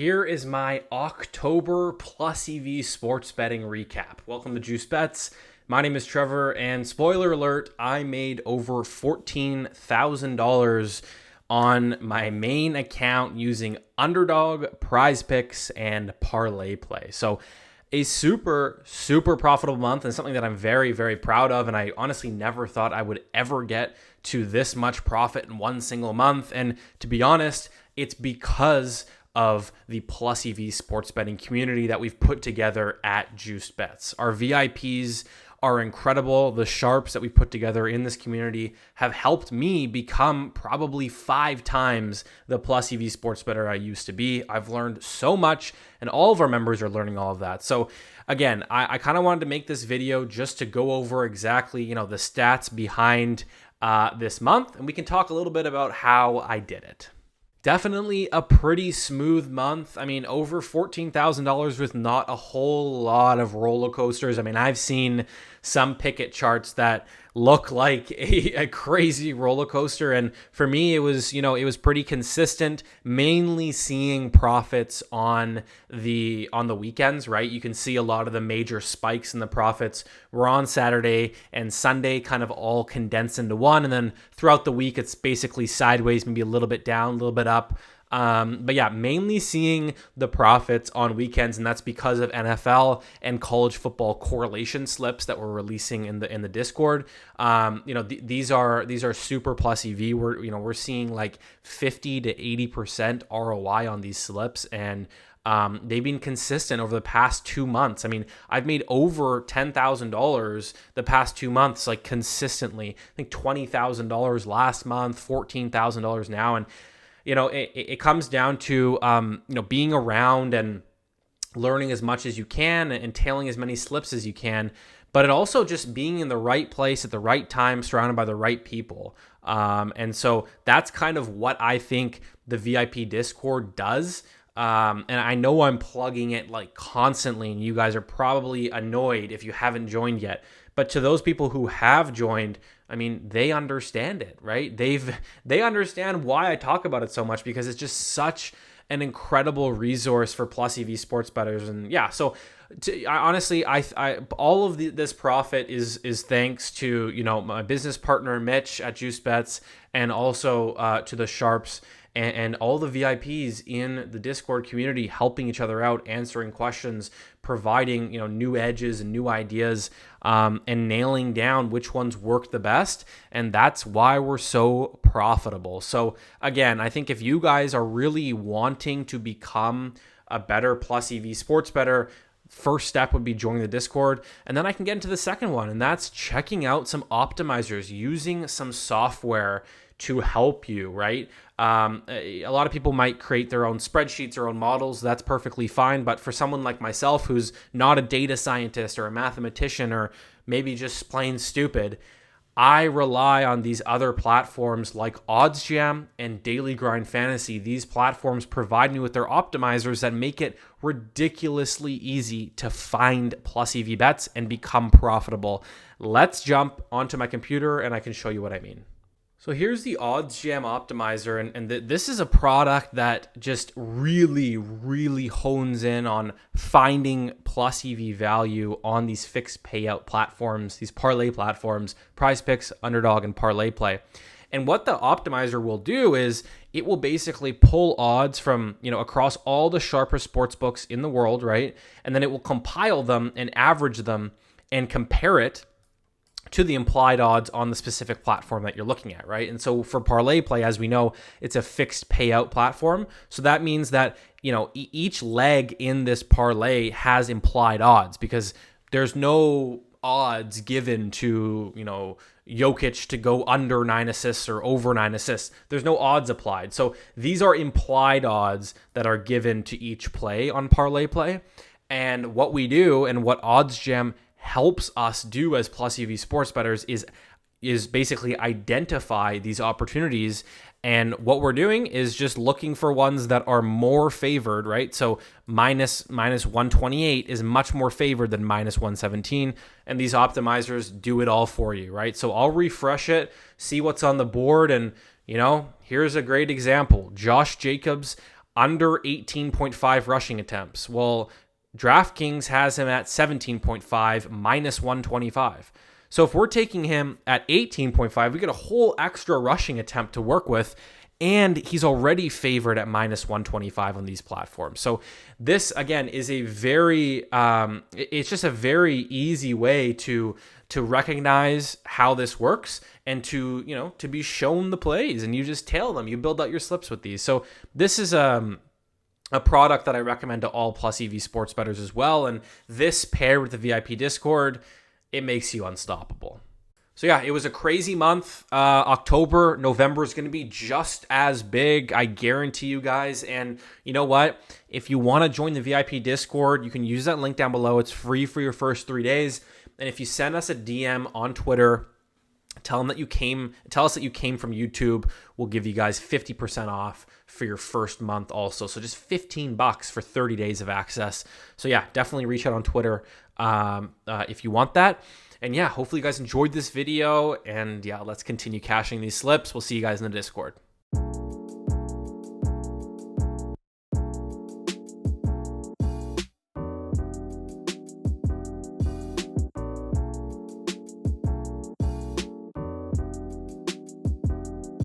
Here is my October Plus EV sports betting recap. Welcome to Juice Bets. My name is Trevor, and spoiler alert, I made over $14,000 on my main account using Underdog, Prize Picks, and Parlay Play. So a super profitable month, and something that I'm very, very proud of. And I honestly never thought I would ever get to this much profit in one single month. And to be honest, it's because of the Plus EV sports betting community that we've put together at Juiced Bets. Our VIPs are incredible. The sharps that we put together in this community have helped me become probably 5 times the Plus EV sports bettor I used to be. I've learned so much, and all of our members are learning all of that. So again, I kind of wanted to make this video just to go over exactly, the stats behind this month, and we can talk a little bit about how I did it. Definitely a pretty smooth month. I mean, over $14,000 with not a whole lot of roller coasters. I mean, I've seen some Pickett charts that look like a crazy roller coaster. And for me, it was pretty consistent, mainly seeing profits on the weekends, right? You can see a lot of the major spikes in the profits were on Saturday and Sunday, kind of all condensed into one. And then throughout the week, it's basically sideways, maybe a little bit down, a little bit up. But yeah, mainly seeing the profits on weekends, and that's because of NFL and college football correlation slips that we're releasing in the Discord. These are super plus EV. We're seeing like 50 to 80% ROI on these slips, and they've been consistent over the past 2 months. I mean, I've made over $10,000 the past 2 months, like consistently. I think $20,000 last month, $14,000 now, and it comes down to, being around and learning as much as you can and tailing as many slips as you can, but it also just being in the right place at the right time, surrounded by the right people. And so that's kind of what I think the VIP Discord does. And I know I'm plugging it like constantly, and you guys are probably annoyed if you haven't joined yet. But to those people who have joined, I mean, they understand it, right? They understand why I talk about it so much, because it's just such an incredible resource for Plus EV sports bettors. And yeah, so honestly, all of this profit is thanks to my business partner Mitch at Juice Bets, and also to the sharps and all the VIPs in the Discord community, helping each other out, answering questions, providing new edges and new ideas, and nailing down which ones work the best. And that's why we're so profitable. So again, I think if you guys are really wanting to become a better Plus EV sports bettor, first step would be joining the Discord. And then I can get into the second one, and that's checking out some optimizers, using some software to help you, right? A lot of people might create their own spreadsheets or own models. That's perfectly fine. But for someone like myself, who's not a data scientist or a mathematician, or maybe just plain stupid, I rely on these other platforms like OddsJam and Daily Grind Fantasy. These platforms provide me with their optimizers that make it ridiculously easy to find Plus EV bets and become profitable. Let's jump onto my computer and I can show you what I mean. So here's the OddsJam optimizer, and this is a product that just really hones in on finding Plus EV value on these fixed payout platforms, these parlay platforms, Prize Picks, Underdog, and Parlay Play. And what the optimizer will do is it will basically pull odds from, across all the sharpest sports books in the world, right? And then it will compile them and average them and compare it to the implied odds on the specific platform that you're looking at, right? And so for Parlay Play, as we know, it's a fixed payout platform. So that means that, each leg in this parlay has implied odds, because there's no odds given to, Jokic to go under 9 assists or over 9 assists. There's no odds applied. So these are implied odds that are given to each play on Parlay Play. And what we do, and what OddsJam helps us do as Plus EV sports bettors, is basically identify these opportunities. And what we're doing is just looking for ones that are more favored, right? So minus 128 is much more favored than minus 117. And these optimizers do it all for you, right? So I'll refresh it, see what's on the board. And, here's a great example. Josh Jacobs, under 18.5 rushing attempts. Well, DraftKings has him at 17.5 minus 125. So if we're taking him at 18.5, we get a whole extra rushing attempt to work with, and he's already favored at minus 125 on these platforms. So this, again, is a very, it's just a very easy way to recognize how this works and to be shown the plays, and you just tail them. You build out your slips with these. So this is a product that I recommend to all Plus EV sports bettors as well. And this paired with the VIP Discord, it makes you unstoppable. So yeah, it was a crazy month. October, November is going to be just as big. I guarantee you guys. And you know what? If you want to join the VIP Discord, you can use that link down below. It's free for your first 3 days. And if you send us a DM on Twitter, tell us that you came from YouTube, we'll give you guys 50% off for your first month also. So just $15 for 30 days of access. So yeah, definitely reach out on Twitter if you want that. And yeah, hopefully you guys enjoyed this video. And yeah, let's continue cashing these slips. We'll see you guys in the Discord.